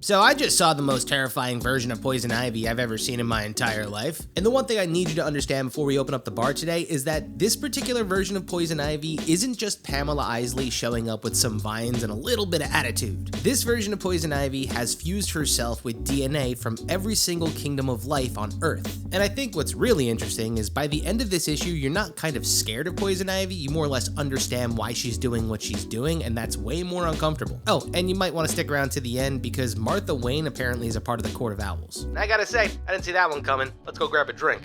So I just saw the most terrifying version of poison ivy I've ever seen in my entire life. And the one thing I need you to understand before we open up the bar today is that this particular version of poison ivy isn't just Pamela Isley showing up with some vines and a little bit of attitude. This version of poison ivy has fused herself with DNA from every single kingdom of life on Earth. And I think what's really interesting is by the end of this issue, you're not kind of scared of poison ivy, you more or less understand why she's doing what she's doing, and that's way more uncomfortable. Oh, and you might want to stick around to the end because Martha Wayne apparently is a part of the Court of Owls. And I gotta say, I didn't see that one coming. Let's go grab a drink.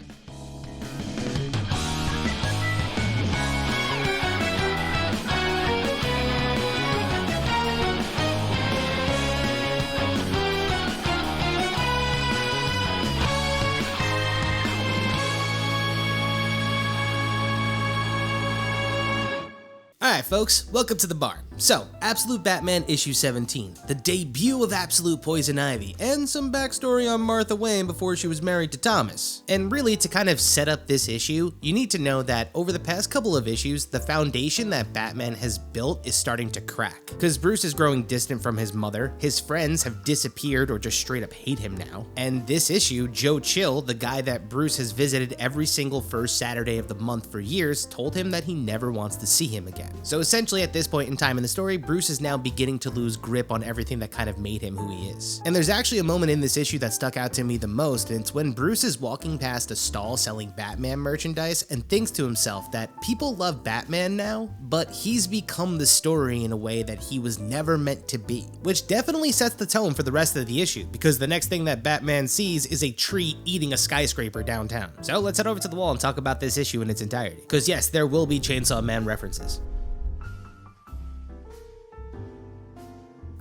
Alright folks, welcome to the bar. So, Absolute Batman issue 17, the debut of Absolute Poison Ivy, and some backstory on Martha Wayne before she was married to Thomas. And really, to kind of set up this issue, you need to know that over the past couple of issues, the foundation that Batman has built is starting to crack. Because Bruce is growing distant from his mother, his friends have disappeared or just straight up hate him now, and this issue, Joe Chill, the guy that Bruce has visited every single first Saturday of the month for years, told him that he never wants to see him again. So essentially at this point in time in the story, Bruce is now beginning to lose grip on everything that kind of made him who he is. And there's actually a moment in this issue that stuck out to me the most, and it's when Bruce is walking past a stall selling Batman merchandise and thinks to himself that people love Batman now, but he's become the story in a way that he was never meant to be. Which definitely sets the tone for the rest of the issue, because the next thing that Batman sees is a tree eating a skyscraper downtown. So let's head over to the wall and talk about this issue in its entirety. Because yes, there will be Chainsaw Man references.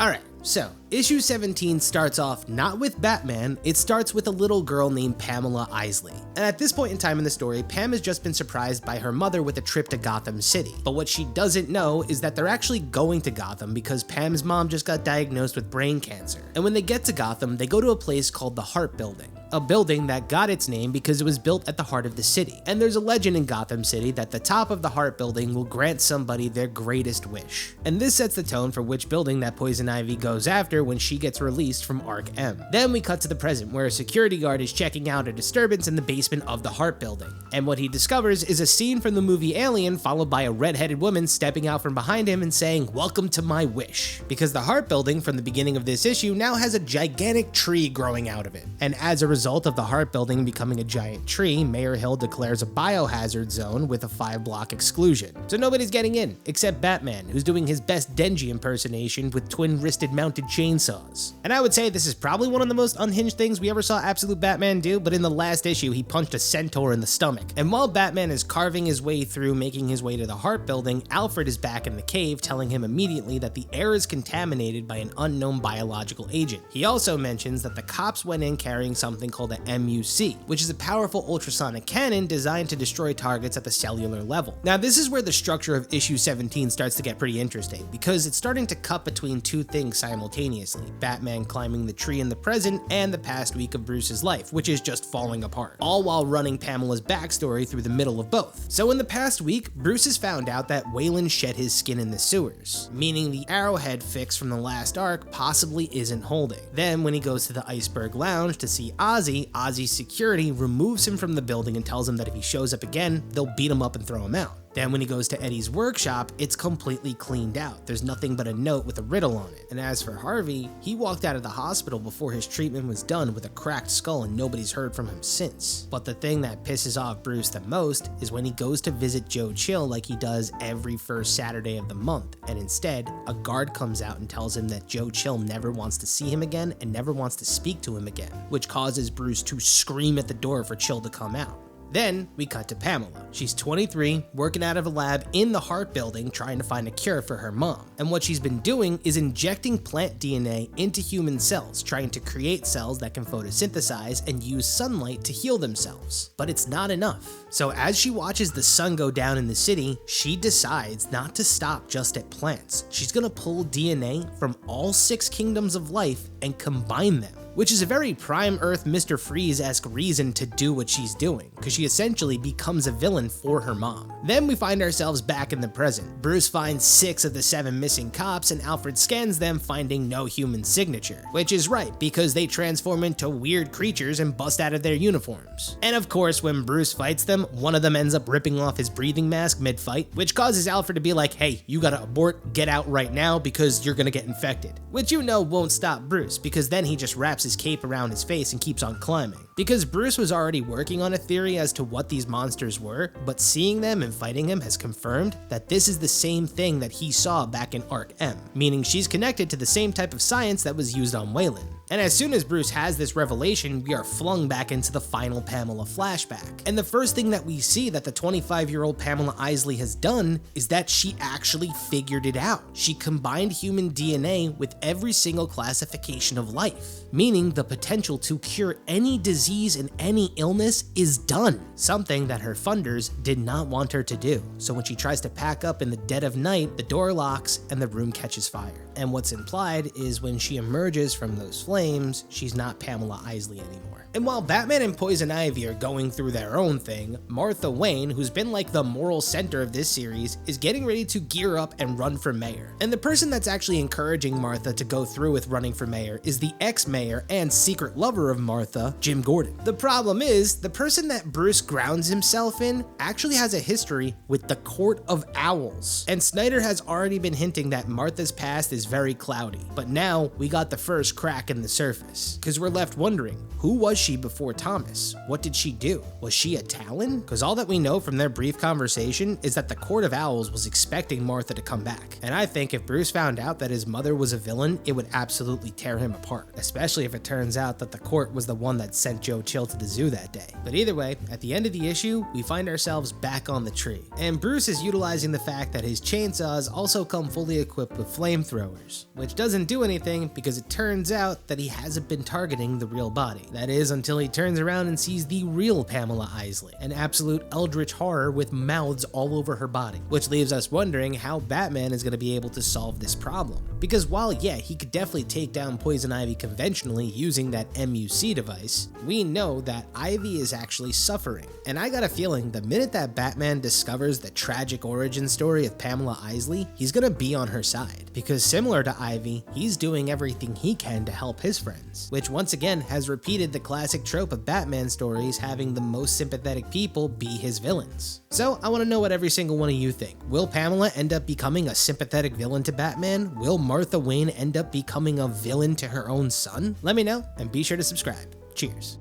Alright, so issue 17 starts off not with Batman, it starts with a little girl named Pamela Isley. And at this point in time in the story, Pam has just been surprised by her mother with a trip to Gotham City. But what she doesn't know is that they're actually going to Gotham because Pam's mom just got diagnosed with brain cancer. And when they get to Gotham, they go to a place called the Heart Building. A building that got its name because it was built at the heart of the city. And there's a legend in Gotham City that the top of the Heart Building will grant somebody their greatest wish. And this sets the tone for which building that Poison Ivy goes after when she gets released from Arc M. Then we cut to the present where a security guard is checking out a disturbance in the basement of the Heart Building. And what he discovers is a scene from the movie Alien followed by a red-headed woman stepping out from behind him and saying, "Welcome to my wish." Because the Heart Building from the beginning of this issue now has a gigantic tree growing out of it. And as a result of the Heart Building becoming a giant tree, Mayor Hill declares a biohazard zone with a 5-block exclusion. So nobody's getting in, except Batman, who's doing his best Denji impersonation with twin-wristed mounted chainsaws. And I would say this is probably one of the most unhinged things we ever saw Absolute Batman do, but in the last issue, he punched a centaur in the stomach. And while Batman is carving his way through, making his way to the Heart Building, Alfred is back in the cave, telling him immediately that the air is contaminated by an unknown biological agent. He also mentions that the cops went in carrying something called a MUC, which is a powerful ultrasonic cannon designed to destroy targets at the cellular level. Now, this is where the structure of issue 17 starts to get pretty interesting, because it's starting to cut between two things simultaneously: Batman climbing the tree in the present and the past week of Bruce's life, which is just falling apart, all while running Pamela's backstory through the middle of both. So in the past week, Bruce has found out that Wayland shed his skin in the sewers, meaning the Arrowhead fix from the last arc possibly isn't holding. Then when he goes to the Iceberg Lounge to see Ozzy's security removes him from the building and tells him that if he shows up again, they'll beat him up and throw him out. Then when he goes to Eddie's workshop, it's completely cleaned out. There's nothing but a note with a riddle on it. And as for Harvey, he walked out of the hospital before his treatment was done with a cracked skull and nobody's heard from him since. But the thing that pisses off Bruce the most is when he goes to visit Joe Chill like he does every first Saturday of the month, and instead, a guard comes out and tells him that Joe Chill never wants to see him again and never wants to speak to him again, which causes Bruce to scream at the door for Chill to come out. Then we cut to Pamela. She's 23, working out of a lab in the Heart Building trying to find a cure for her mom. And what she's been doing is injecting plant DNA into human cells, trying to create cells that can photosynthesize and use sunlight to heal themselves. But it's not enough. So as she watches the sun go down in the city, she decides not to stop just at plants. She's gonna pull DNA from all 6 kingdoms of life and combine them, which is a very Prime Earth Mr. Freeze-esque reason to do what she's doing, because she essentially becomes a villain for her mom. Then we find ourselves back in the present. Bruce finds 6 of the 7 missing cops and Alfred scans them, finding no human signature, which is right because they transform into weird creatures and bust out of their uniforms. And of course, when Bruce fights them, one of them ends up ripping off his breathing mask mid-fight, which causes Alfred to be like, hey, you gotta abort, get out right now because you're gonna get infected, which you know won't stop Bruce, because then he just wraps his cape around his face and keeps on climbing. Because Bruce was already working on a theory as to what these monsters were, but seeing them and fighting them has confirmed that this is the same thing that he saw back in Arc M, meaning she's connected to the same type of science that was used on Weyland. And as soon as Bruce has this revelation, we are flung back into the final Pamela flashback. And the first thing that we see that the 25-year-old Pamela Isley has done is that she actually figured it out. She combined human DNA with every single classification of life, meaning the potential to cure any disease and any illness is done, something that her funders did not want her to do. So when she tries to pack up in the dead of night, the door locks and the room catches fire. And what's implied is when she emerges from those flames, she's not Pamela Isley anymore. And while Batman and Poison Ivy are going through their own thing, Martha Wayne, who's been like the moral center of this series, is getting ready to gear up and run for mayor. And the person that's actually encouraging Martha to go through with running for mayor is the ex-mayor and secret lover of Martha, Jim Gordon. The problem is, the person that Bruce grounds himself in actually has a history with the Court of Owls. And Snyder has already been hinting that Martha's past is very cloudy, but now we got the first crack in the surface, because we're left wondering, who was she before Thomas? What did she do? Was she a Talon? Because all that we know from their brief conversation is that the Court of Owls was expecting Martha to come back. And I think if Bruce found out that his mother was a villain, it would absolutely tear him apart, especially if it turns out that the court was the one that sent Joe Chill to the zoo that day. But either way, at the end of the issue, we find ourselves back on the tree. And Bruce is utilizing the fact that his chainsaws also come fully equipped with flamethrowers, which doesn't do anything because it turns out that he hasn't been targeting the real body. That is, until he turns around and sees the real Pamela Isley, an absolute eldritch horror with mouths all over her body, which leaves us wondering how Batman is going to be able to solve this problem. Because while yeah, he could definitely take down Poison Ivy conventionally using that MUC device, we know that Ivy is actually suffering. And I got a feeling the minute that Batman discovers the tragic origin story of Pamela Isley, he's going to be on her side. Because similar to Ivy, he's doing everything he can to help his friends, which once again has repeated the classic trope of Batman stories having the most sympathetic people be his villains. So I want to know what every single one of you think. Will Pamela end up becoming a sympathetic villain to Batman? Will Martha Wayne end up becoming a villain to her own son? Let me know, and be sure to subscribe. Cheers.